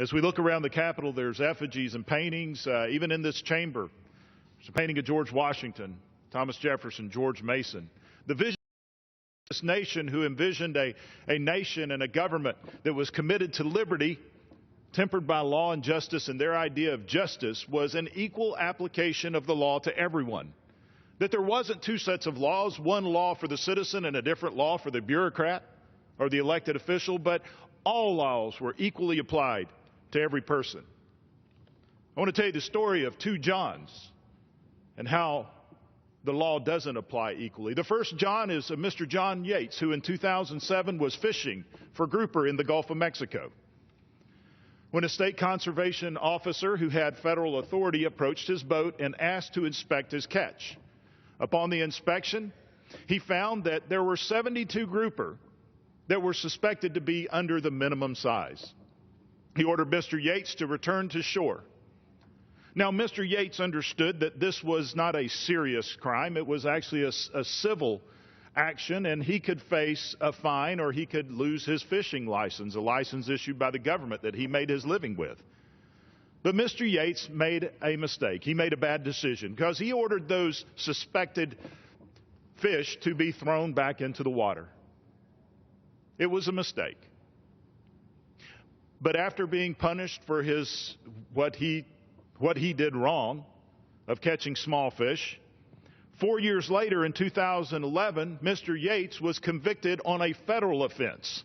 As we look around the Capitol, there's effigies and paintings, even in this chamber. There's a painting of George Washington, Thomas Jefferson, George Mason. The vision of this nation who envisioned a nation and a government that was committed to liberty, tempered by law and justice, and their idea of justice was an equal application of the law to everyone. That there wasn't two sets of laws, one law for the citizen and a different law for the bureaucrat or the elected official, but all laws were equally applied to every person. I want to tell you the story of two Johns and how the law doesn't apply equally. The first John is Mr. John Yates, who in 2007 was fishing for grouper in the Gulf of Mexico, when a state conservation officer who had federal authority approached his boat and asked to inspect his catch. Upon the inspection, he found that there were 72 grouper that were suspected to be under the minimum size. He ordered Mr. Yates to return to shore. Now, Mr. Yates understood that this was not a serious crime. It was actually a civil action, and he could face a fine or he could lose his fishing license, a license issued by the government that he made his living with. But Mr. Yates made a mistake. He made a bad decision because he ordered those suspected fish to be thrown back into the water. It was a mistake. But after being punished for what he did wrong of catching small fish, 4 years later in 2011, Mr. Yates was convicted on a federal offense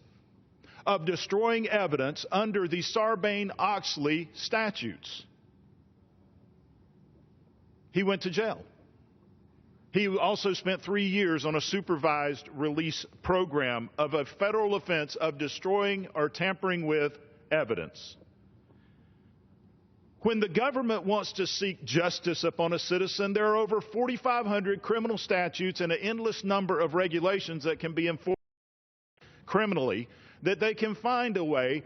of destroying evidence under the Sarbanes-Oxley statutes. He went to jail. He also spent 3 years on a supervised release program of a federal offense of destroying or tampering with evidence. When the government wants to seek justice upon a citizen, there are over 4,500 criminal statutes and an endless number of regulations that can be enforced criminally, that they can find a way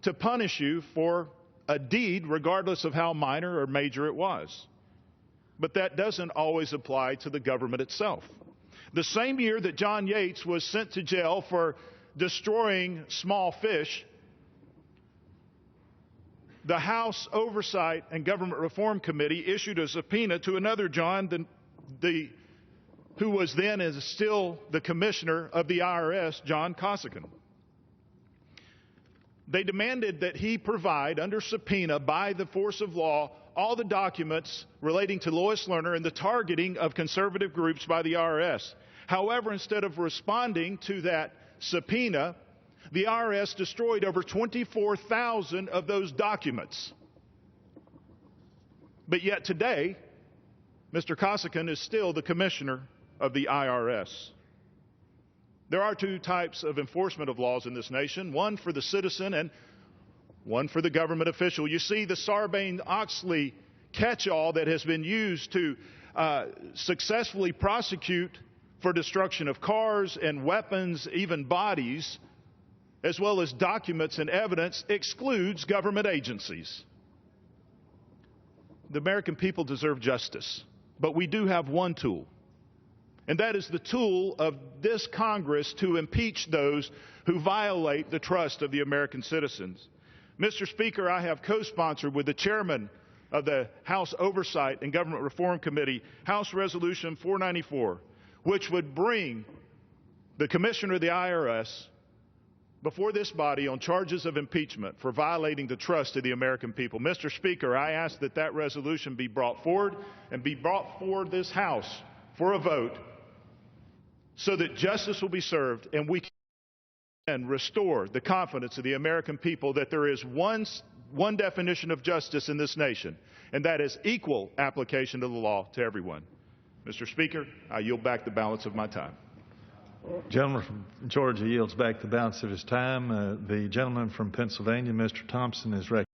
to punish you for a deed, regardless of how minor or major it was. But that doesn't always apply to the government itself. The same year that John Yates was sent to jail for destroying small fish, the House Oversight and Government Reform Committee issued a subpoena to another John, who was then and is still the commissioner of the IRS, John Cossigan. They demanded that he provide, under subpoena by the force of law, all the documents relating to Lois Lerner and the targeting of conservative groups by the IRS. However, instead of responding to that subpoena, the IRS destroyed over 24,000 of those documents. But yet today, Mr. Cossigan is still the commissioner of the IRS. There are two types of enforcement of laws in this nation, one for the citizen and one for the government official. You see, the Sarbanes-Oxley catch-all that has been used to successfully prosecute for destruction of cars and weapons, even bodies, as well as documents and evidence, excludes government agencies. The American people deserve justice, but we do have one tool, and that is the tool of this Congress to impeach those who violate the trust of the American citizens. Mr. Speaker, I have co-sponsored with the chairman of the House Oversight and Government Reform Committee, House Resolution 494, which would bring the Commissioner of the IRS before this body on charges of impeachment for violating the trust of the American people. Mr. Speaker, I ask that that resolution be brought forward and be brought forward this House for a vote so that justice will be served and we can restore the confidence of the American people that there is one definition of justice in this nation, and that is equal application of the law to everyone. Mr. Speaker, I yield back the balance of my time. Gentleman from Georgia yields back the balance of his time. The gentleman from Pennsylvania, Mr. Thompson, is recognized.